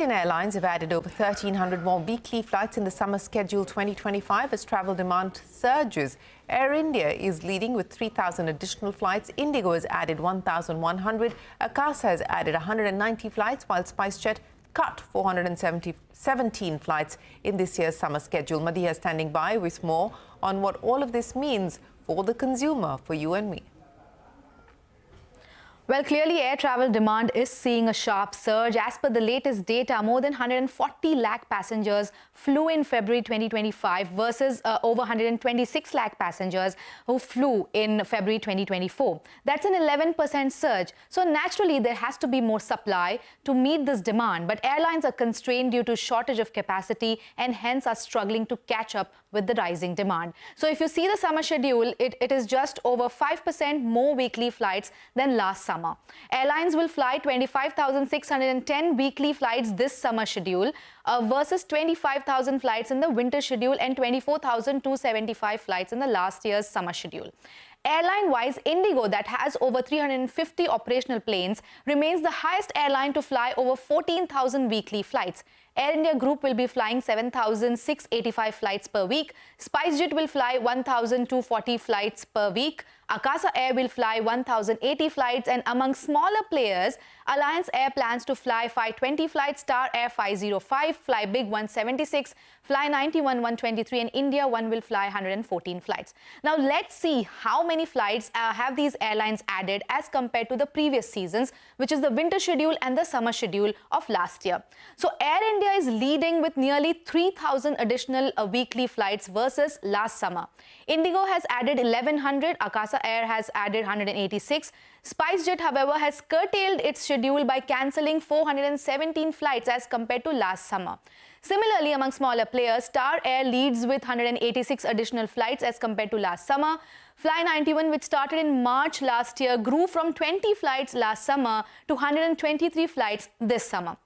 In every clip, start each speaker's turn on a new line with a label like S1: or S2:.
S1: Airlines have added over 1,300 more weekly flights in the summer schedule 2025 as travel demand surges. Air India is leading with 3,000 additional flights. Indigo has added 1,100. Akasa has added 190 flights, while SpiceJet cut 417 flights in this year's summer schedule. Madeeha is standing by with more on what all of this means for the consumer, for you and me.
S2: Well, clearly air travel demand is seeing a sharp surge. As per the latest data, more than 140 lakh passengers flew in February 2025 versus over 126 lakh passengers who flew in February 2024. That's an 11% surge. So naturally, there has to be more supply to meet this demand. But airlines are constrained due to shortage of capacity and hence are struggling to catch up with the rising demand. So if you see the summer schedule, it is just over 5% more weekly flights than last summer. Airlines will fly 25,610 weekly flights this summer schedule versus 25,000 flights in the winter schedule and 24,275 flights in the last year's summer schedule. Airline-wise, Indigo, that has over 350 operational planes, remains the highest airline to fly over 14,000 weekly flights. Air India Group will be flying 7,685 flights per week. SpiceJet will fly 1,240 flights per week. Akasa Air will fly 1,080 flights, and among smaller players, Alliance Air plans to fly 520 flights, Star Air 505, Fly Big 176, Fly 91 123, and India One will fly 114 flights. Now let's see how many flights have these airlines added as compared to the previous seasons, which is the winter schedule and the summer schedule of last year. So Air India is leading with nearly 3,000 additional weekly flights versus last summer. Indigo has added 1,100, Akasa Air has added 186. SpiceJet, however, has curtailed its schedule by cancelling 417 flights as compared to last summer. Similarly, among smaller players, Star Air leads with 186 additional flights as compared to last summer. Fly 91, which started in March last year, grew from 20 flights last summer to 123 flights this summer.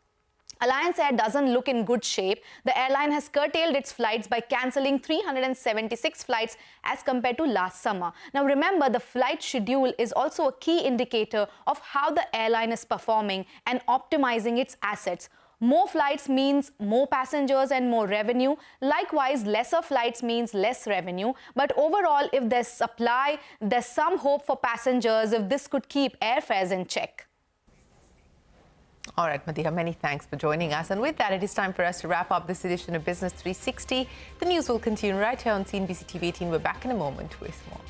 S2: Alliance Air doesn't look in good shape. The airline has curtailed its flights by cancelling 376 flights as compared to last summer. Now remember, the flight schedule is also a key indicator of how the airline is performing and optimizing its assets. More flights means more passengers and more revenue. Likewise, lesser flights means less revenue. But overall, if there's supply, there's some hope for passengers if this could keep airfares in check.
S1: All right, Madeeha, many thanks for joining us. And with that, it is time for us to wrap up this edition of Business 360. The news will continue right here on CNBC-TV18. We're back in a moment with more.